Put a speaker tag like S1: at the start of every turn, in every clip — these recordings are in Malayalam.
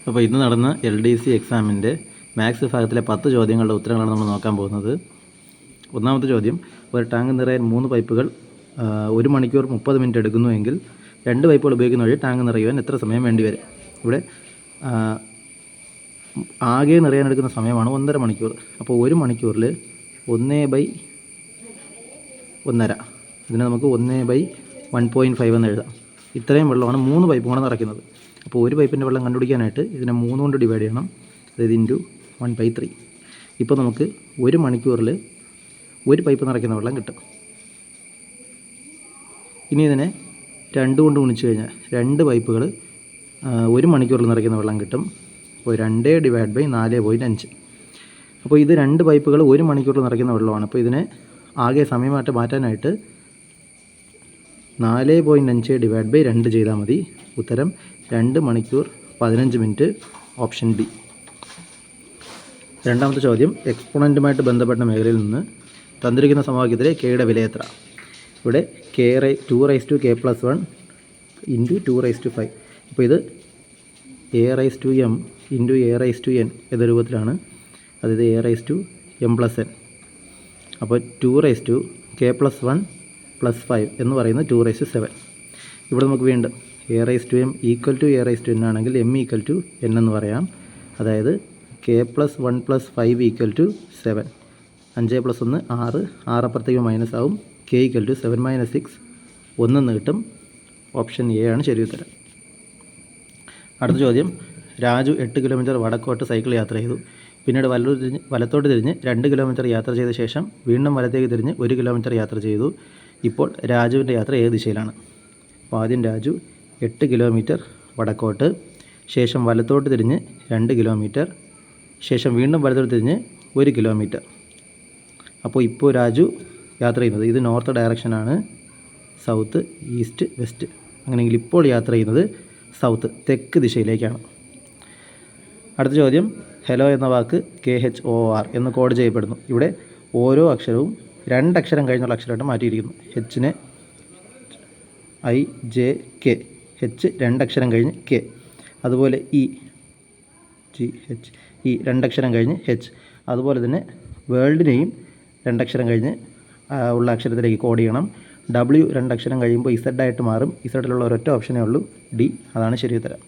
S1: അപ്പോൾ ഇന്ന് നടന്ന LDC എക്സാമിൻ്റെ മാത്സ് വിഭാഗത്തിലെ 10 ചോദ്യങ്ങളുടെ ഉത്തരങ്ങളാണ് നമ്മൾ നോക്കാൻ പോകുന്നത്. ഒന്നാമത്തെ ചോദ്യം, ഒരു ടാങ്ക് നിറയാൻ 3 പൈപ്പുകൾ 1 മണിക്കൂർ 30 മിനിറ്റ് എടുക്കുന്നുവെങ്കിൽ 2 പൈപ്പുകൾ ഉപയോഗിക്കുന്ന വഴി ടാങ്ക് നിറയുവാൻ എത്ര സമയം വേണ്ടിവരും? ഇവിടെ ആകെ നിറയാനെടുക്കുന്ന സമയമാണ് 1.5 മണിക്കൂർ. അപ്പോൾ 1 മണിക്കൂറിൽ 1/1.5, ഇതിനെ നമുക്ക് 1/1.5 എന്ന് എഴുതാം. ഇത്രയും വെള്ളമാണ് 3 പൈപ്പ് കൊണ്ട് നിറയ്ക്കുന്നത്. അപ്പോൾ ഒരു പൈപ്പിൻ്റെ വെള്ളം കണ്ടുപിടിക്കാനായിട്ട് ഇതിനെ 3 കൊണ്ട് ഡിവൈഡ് ചെയ്യണം, അതായത് ഇൻറ്റു 1/3. ഇപ്പോൾ നമുക്ക് 1 മണിക്കൂറിൽ 1 പൈപ്പ് നിറയ്ക്കുന്ന വെള്ളം കിട്ടും. ഇനി ഇതിനെ 2 കൊണ്ട് ഗുണിച്ച് കഴിഞ്ഞാൽ 2 പൈപ്പുകൾ 1 മണിക്കൂറിൽ നിറയ്ക്കുന്ന വെള്ളം കിട്ടും. അപ്പോൾ 2/4/5. അപ്പോൾ ഇത് 2 പൈപ്പുകൾ 1 മണിക്കൂറിൽ നിറയ്ക്കുന്ന വെള്ളമാണ്. അപ്പോൾ ഇതിനെ ആകെ സമയമായിട്ട് മാറ്റാനായിട്ട് 4.5/2 ചെയ്താൽ മതി. ഉത്തരം 2 മണിക്കൂർ 15 മിനിറ്റ്, ഓപ്ഷൻ ബി. രണ്ടാമത്തെ ചോദ്യം, എക്സ്പോണൻറ്റുമായിട്ട് ബന്ധപ്പെട്ട മേഖലയിൽ നിന്ന് തന്നിരിക്കുന്ന സമവാക്യത്തിലെ കെയുടെ വില എത്ര? ഇവിടെ 2k+1 × 2/5. അപ്പോൾ ഇത് a/m × a/n എന്ന രൂപത്തിലാണ്, അതായത് a/m+n. അപ്പോൾ 2k+1 + 5 എന്ന് പറയുന്നത് 2/7. ഇവിടെ നമുക്ക് വീണ്ടും a/m = a/n ആണെങ്കിൽ m = n എന്ന് പറയാം. അതായത് k+1 + 5 = 7. 5 + 1 6, 6 അപ്പുറത്തേക്ക് മൈനസ് ആവും. k = 7 - 6 1 എന്ന് കിട്ടും. ഓപ്ഷൻ എ ആണ് ശരി ഉത്തരം. അടുത്ത ചോദ്യം, രാജു 8 കിലോമീറ്റർ വടക്കോട്ട് സൈക്കിൾ യാത്ര ചെയ്തു. പിന്നീട് വലത്തോട്ട് തിരിഞ്ഞ് 2 കിലോമീറ്റർ യാത്ര ചെയ്ത ശേഷം വീണ്ടും വലത്തേക്ക് തിരിഞ്ഞ് 1 കിലോമീറ്റർ യാത്ര ചെയ്തു. ഇപ്പോൾ രാജുവിൻ്റെ യാത്ര ഏത് ദിശയിലാണ്? അപ്പോൾ ആദ്യം രാജു 8 കിലോമീറ്റർ വടക്കോട്ട്, ശേഷം വലത്തോട്ട് തിരിഞ്ഞ് 2 കിലോമീറ്റർ, ശേഷം വീണ്ടും വലത്തോട്ട് തിരിഞ്ഞ് 1 കിലോമീറ്റർ. അപ്പോൾ ഇപ്പോൾ രാജു യാത്ര ചെയ്യുന്നത്, ഇത് നോർത്ത് ഡയറക്ഷനാണ്, സൗത്ത്, ഈസ്റ്റ്, വെസ്റ്റ്. അങ്ങനെയെങ്കിൽ ഇപ്പോൾ യാത്ര ചെയ്യുന്നത് സൗത്ത്, തെക്ക് ദിശയിലേക്കാണ്. അടുത്ത ചോദ്യം, ഹെലോ എന്ന വാക്ക് KHOR എന്ന് കോഡ് ചെയ്യപ്പെടുന്നു. ഇവിടെ ഓരോ അക്ഷരവും 2 അക്ഷരം കഴിഞ്ഞുള്ള അക്ഷരമായിട്ട് മാറ്റിയിരിക്കുന്നു. Hനെ IJK, H 2 അക്ഷരം കഴിഞ്ഞ് K. അതുപോലെ GH, 2 അക്ഷരം കഴിഞ്ഞ് H. അതുപോലെ തന്നെ വേൾഡിനെയും 2 അക്ഷരം കഴിഞ്ഞ് ഉള്ള അക്ഷരത്തിലേക്ക് കോഡ് ചെയ്യണം. W 2 അക്ഷരം കഴിയുമ്പോൾ Z ആയിട്ട് മാറും. ഇസഡിലുള്ള ഒരൊറ്റ ഓപ്ഷനേ ഉള്ളൂ, D. അതാണ് ശരി ഉത്തരം.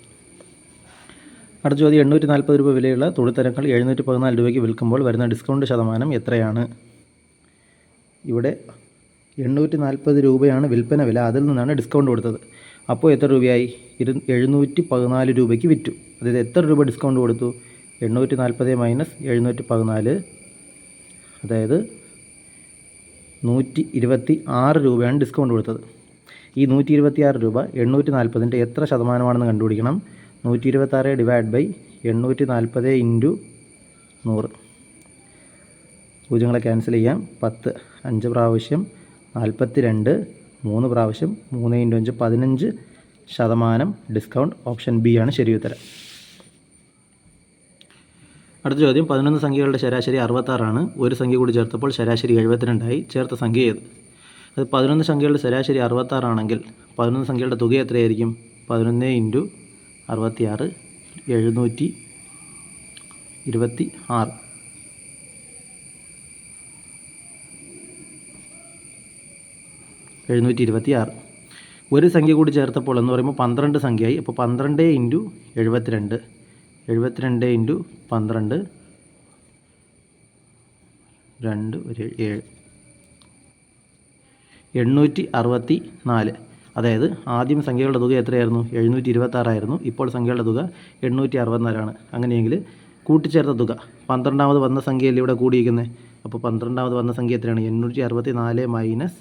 S1: അടുത്ത ചോദ്യം, 840 രൂപ വിലയുള്ള തുണിത്തരങ്ങൾ 714 രൂപയ്ക്ക് വിൽക്കുമ്പോൾ വരുന്ന ഡിസ്കൗണ്ട് ശതമാനം എത്രയാണ്? ഇവിടെ 840 രൂപയാണ് വിൽപ്പന വില, അതിൽ നിന്നാണ് ഡിസ്കൗണ്ട് കൊടുത്തത്. അപ്പോൾ എത്ര രൂപയായി? 714 രൂപയ്ക്ക് വിറ്റു. അതായത് എത്ര രൂപ ഡിസ്കൗണ്ട് കൊടുത്തു? 840 - 714, അതായത് 126 രൂപയാണ് ഡിസ്കൗണ്ട് കൊടുത്തത്. ഈ 126 രൂപ 840ൻ്റെ എത്ര ശതമാനമാണെന്ന് കണ്ടുപിടിക്കണം. 126 / 840 × 100. പൂജ്യങ്ങളെ ക്യാൻസൽ ചെയ്യാം. 10 5 പ്രാവശ്യം 42, 3 പ്രാവശ്യം 3 × 5 15% ഡിസ്കൗണ്ട്. ഓപ്ഷൻ ബി ആണ് ശരി ഉത്തരം. അടുത്ത ചോദ്യം, 11 സംഖ്യകളുടെ ശരാശരി 66 ആണ്. ഒരു സംഖ്യ കൂടി ചേർത്തപ്പോൾ ശരാശരി 72 ആയി. ചേർത്ത സംഖ്യ ഏത്? അത് 11 സംഖ്യകളുടെ ശരാശരി 66 ആണെങ്കിൽ 11 സംഖ്യകളുടെ തുക എത്രയായിരിക്കും? 11 × 66 726. ഒരു സംഖ്യ കൂടി ചേർത്തപ്പോൾ എന്ന് പറയുമ്പോൾ 12 സംഖ്യയായി. അപ്പോൾ 12 × 72, 72 × 12, 2 7, 864. അതായത് ആദ്യം സംഖ്യകളുടെ തുക എത്രയായിരുന്നു? 726 ആയിരുന്നു. ഇപ്പോൾ സംഖ്യകളുടെ തുക 864 ആണ്. അങ്ങനെയെങ്കിൽ കൂട്ടിച്ചേർത്ത തുക 12ാമത് വന്ന സംഖ്യയിൽ ഇവിടെ കൂടിയിരിക്കുന്നത്. അപ്പോൾ 12ാമത് വന്ന സംഖ്യ എത്രയാണ്? 864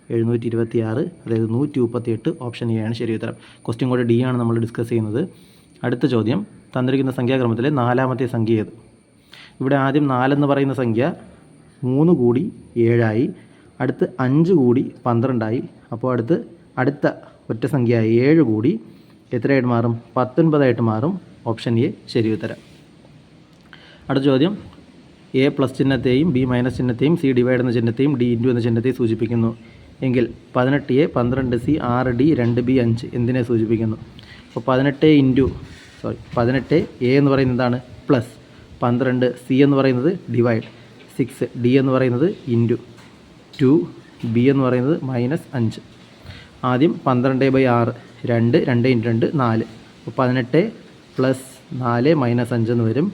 S1: - 726, അതായത് 138. ഓപ്ഷൻ എ ആണ് ശരി ഉത്തരം. ക്വസ്റ്റ്യൻ കോഡ് D ആണ് നമ്മൾ ഡിസ്കസ് ചെയ്യുന്നത്. അടുത്ത ചോദ്യം, തന്നിരിക്കുന്ന സംഖ്യാക്രമത്തിലെ 4ാമത്തെ സംഖ്യ ഏത്? ഇവിടെ ആദ്യം 4 എന്ന് പറയുന്ന സംഖ്യ 3 കൂടി 7 ആയി. അടുത്ത് 5 കൂടി 12 ആയി. അപ്പോൾ അടുത്ത ഒറ്റ സംഖ്യ 7 കൂടി എത്രയായിട്ട് മാറും? 19 ആയിട്ട് മാറും. ഓപ്ഷൻ എ ശരി ഉത്തരം. അടുത്ത ചോദ്യം, A+ ചിഹ്നത്തെയും B- ചിഹ്നത്തെയും C ഡിവൈഡ് എന്ന ചിഹ്നത്തെയും D × എന്ന ചിഹ്നത്തെയും സൂചിപ്പിക്കുന്നു എങ്കിൽ 18A, 12C, 6D, 2B, 5 എന്തിനെ സൂചിപ്പിക്കുന്നു? അപ്പോൾ 18 × 18 എ എന്ന് പറയുന്നത് എന്താണ് പ്ലസ്, 12 സി എന്ന് പറയുന്നത് ഡിവൈഡ്, 6 ഡി എന്ന് പറയുന്നത് ഇൻറ്റു, 2 ബി എന്ന് പറയുന്നത് -5. ആദ്യം 12/6 2, 2 × 2 4. അപ്പോൾ 18 + 4 -5 എന്ന് വരും.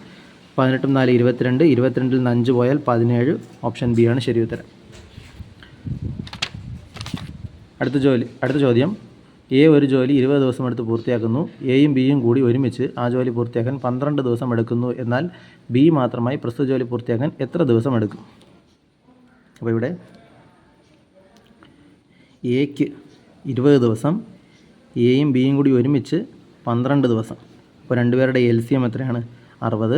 S1: 18 × 4 22, 22-ൽ നിന്ന് 5 പോയാൽ 17. ഓപ്ഷൻ ബി ആണ് ശരി ഉത്തരം. അടുത്ത ചോദ്യം. എ ഒരു ജോലി 20 ദിവസം എടുത്ത് പൂർത്തിയാക്കുന്നു. എയും ബിയും കൂടി ഒരുമിച്ച് ആ ജോലി പൂർത്തിയാക്കാൻ 12 ദിവസം എടുക്കുന്നു. എന്നാൽ ബി മാത്രമായി പ്രസ്തുത ജോലി പൂർത്തിയാക്കാൻ എത്ര ദിവസം എടുക്കും? അപ്പോൾ ഇവിടെ എക്ക് 20 ദിവസം, എയും ബിയും കൂടി ഒരുമിച്ച് 12 ദിവസം. അപ്പോൾ രണ്ടുപേരുടെ LCM എത്രയാണ്? 60.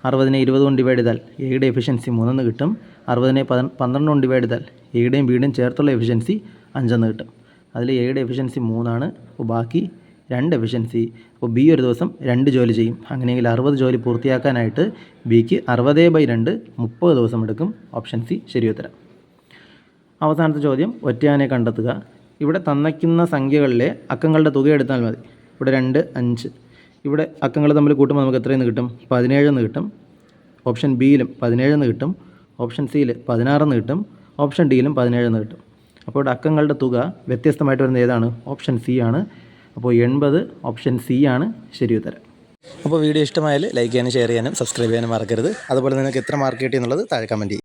S1: 60നെ 20 കൊണ്ട് ഡിവൈഡ് ചെയ്താൽ എയുടെ എഫിഷ്യൻസി 3 കിട്ടും. 60നെ 12 കൊണ്ട് ഡിവൈഡ് ചെയ്താൽ എയുടെയും ബിയുടെയും ചേർത്തുള്ള എഫിഷ്യൻസി 5 കിട്ടും. അതിൽ എയുടെ എഫിഷ്യൻസി 3. അപ്പോൾ ബാക്കി 2 എഫിഷ്യൻസി. അപ്പോൾ ബി ഒരു ദിവസം 2 ജോലി ചെയ്യും. അങ്ങനെയെങ്കിൽ 60 ജോലി പൂർത്തിയാക്കാനായിട്ട് ബിക്ക് 60/2 30 ദിവസം എടുക്കും. ഓപ്ഷൻ സി ശരി ഉത്തരം. അവസാനത്തെ ചോദ്യം, ഒറ്റയാനെ കണ്ടെത്തുക. ഇവിടെ തന്നിരിക്കുന്ന സംഖ്യകളിലെ അക്കങ്ങളുടെ തുക എടുത്താൽ മതി. ഇവിടെ 2, 5. ഇവിടെ അക്കങ്ങൾ തമ്മിൽ കൂട്ടുമ്പോൾ നമുക്ക് എത്രയെന്ന് കിട്ടും? 17 എന്ന് കിട്ടും. ഓപ്ഷൻ ബിയിലും 17 എന്ന് കിട്ടും. ഓപ്ഷൻ സിയിൽ 16 എന്ന് കിട്ടും. ഓപ്ഷൻ ഡിയിലും 17 എന്ന് കിട്ടും. അപ്പോൾ ഇവിടെ അക്കങ്ങളുടെ തുക വ്യത്യസ്തമായിട്ട് വരുന്നത് ഏതാണ്? ഓപ്ഷൻ സി ആണ്. അപ്പോൾ 80 ഓപ്ഷൻ സി ആണ് ശരി ഉത്തരം. അപ്പോൾ വീഡിയോ ഇഷ്ടമായാൽ ലൈക്ക് ചെയ്യാനും ഷെയർ ചെയ്യാനും സബ്സ്ക്രൈബ് ചെയ്യാനും മറക്കരുത്. അതുപോലെ നിങ്ങൾക്ക് എത്ര മാർക്ക് കിട്ടി എന്നുള്ളത് താഴെ കമൻറ്റ് ചെയ്യും.